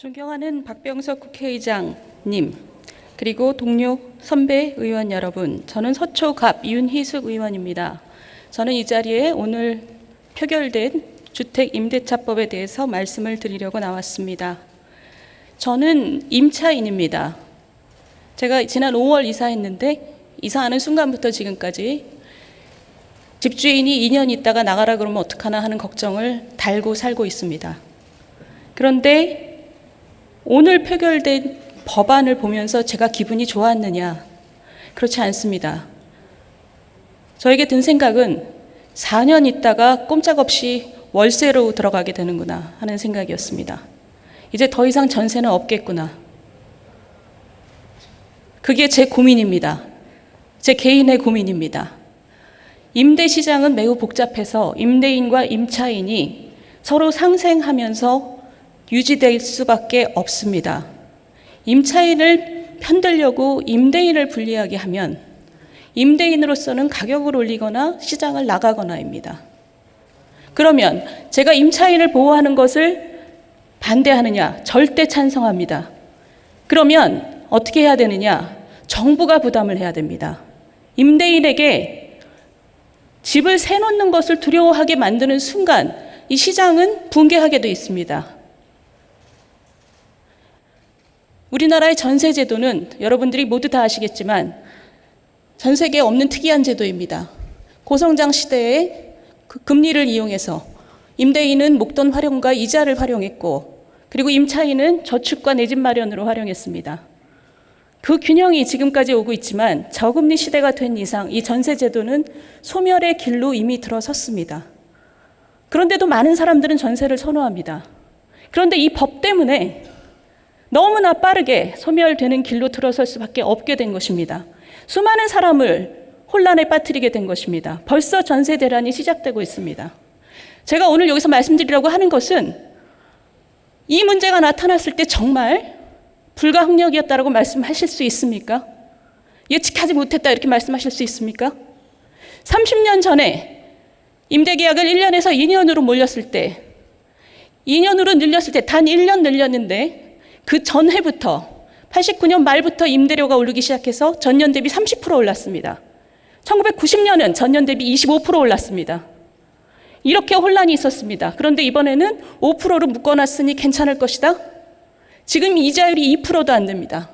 존경하는 박병석 국회의장님, 그리고 동료 선배 의원 여러분, 저는 서초갑 윤희숙 의원입니다. 저는 이 자리에 오늘 표결된 주택임대차법에 대해서 말씀을 드리려고 나왔습니다. 저는 임차인입니다. 제가 지난 5월 이사했는데 이사하는 순간부터 지금까지 집주인이 2년 있다가 나가라 그러면 어떡하나 하는 걱정을 달고 살고 있습니다. 그런데 오늘 표결된 법안을 보면서 제가 기분이 좋았느냐? 그렇지 않습니다. 저에게 든 생각은 4년 있다가 꼼짝없이 월세로 들어가게 되는구나 하는 생각이었습니다. 이제 더 이상 전세는 없겠구나. 그게 제 고민입니다. 제 개인의 고민입니다. 임대 시장은 매우 복잡해서 임대인과 임차인이 서로 상생하면서 유지될 수밖에 없습니다. 임차인을 편들려고 임대인을 불리하게 하면 임대인으로서는 가격을 올리거나 시장을 나가거나입니다. 그러면 제가 임차인을 보호하는 것을 반대하느냐? 절대 찬성합니다. 그러면 어떻게 해야 되느냐? 정부가 부담을 해야 됩니다. 임대인에게 집을 세놓는 것을 두려워하게 만드는 순간 이 시장은 붕괴하게 되어 있습니다. 우리나라의 전세 제도는 여러분들이 모두 다 아시겠지만 전 세계에 없는 특이한 제도입니다. 고성장 시대에 금리를 이용해서 임대인은 목돈 활용과 이자를 활용했고, 그리고 임차인은 저축과 내 집 마련으로 활용했습니다. 그 균형이 지금까지 오고 있지만 저금리 시대가 된 이상 이 전세 제도는 소멸의 길로 이미 들어섰습니다. 그런데도 많은 사람들은 전세를 선호합니다. 그런데 이 법 때문에 너무나 빠르게 소멸되는 길로 들어설 수밖에 없게 된 것입니다. 수많은 사람을 혼란에 빠뜨리게 된 것입니다. 벌써 전세 대란이 시작되고 있습니다. 제가 오늘 여기서 말씀드리려고 하는 것은 이 문제가 나타났을 때 정말 불가항력이었다라고 말씀하실 수 있습니까? 예측하지 못했다 이렇게 말씀하실 수 있습니까? 30년 전에 임대계약을 1년에서 2년으로 몰렸을 때, 2년으로 늘렸을 때 단 1년 늘렸는데 그 전해부터 89년 말부터 임대료가 오르기 시작해서 전년 대비 30% 올랐습니다. 1990년은 전년 대비 25% 올랐습니다. 이렇게 혼란이 있었습니다. 그런데 이번에는 5%로 묶어놨으니 괜찮을 것이다. 지금 이자율이 2%도 안 됩니다.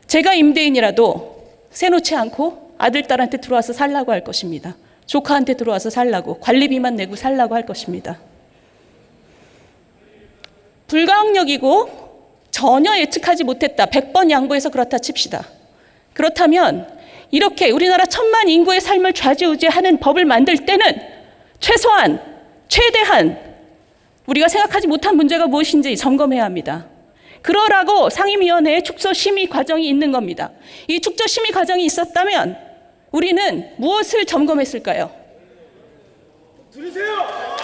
제가 임대인이라도 세놓지 않고 아들, 딸한테 들어와서 살라고 할 것입니다. 조카한테 들어와서 살라고, 관리비만 내고 살라고 할 것입니다. 불가항력이고 전혀 예측하지 못했다. 100번 양보해서 그렇다 칩시다. 그렇다면 이렇게 우리나라 1000만 인구의 삶을 좌지우지하는 법을 만들 때는 최소한, 최대한 우리가 생각하지 못한 문제가 무엇인지 점검해야 합니다. 그러라고 상임위원회에 축소심의 과정이 있는 겁니다. 이 축소심의 과정이 있었다면 우리는 무엇을 점검했을까요? 들으세요!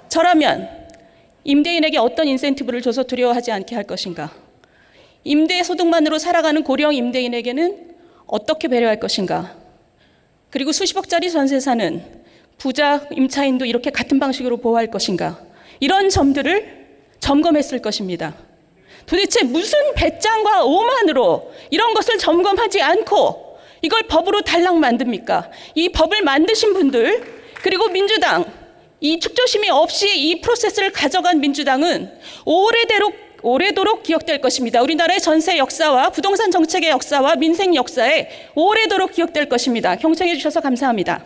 저라면 임대인에게 어떤 인센티브를 줘서 두려워하지 않게 할 것인가? 임대 소득만으로 살아가는 고령 임대인에게는 어떻게 배려할 것인가? 그리고 수십억짜리 전세 사는 부자 임차인도 이렇게 같은 방식으로 보호할 것인가? 이런 점들을 점검했을 것입니다. 도대체 무슨 배짱과 오만으로 이런 것을 점검하지 않고 이걸 법으로 달랑 만듭니까? 이 법을 만드신 분들, 그리고 민주당, 이 축조심의 없이 이 프로세스를 가져간 민주당은 오래도록 기억될 것입니다. 우리나라의 전세 역사와 부동산 정책의 역사와 민생 역사에 오래도록 기억될 것입니다. 경청해 주셔서 감사합니다.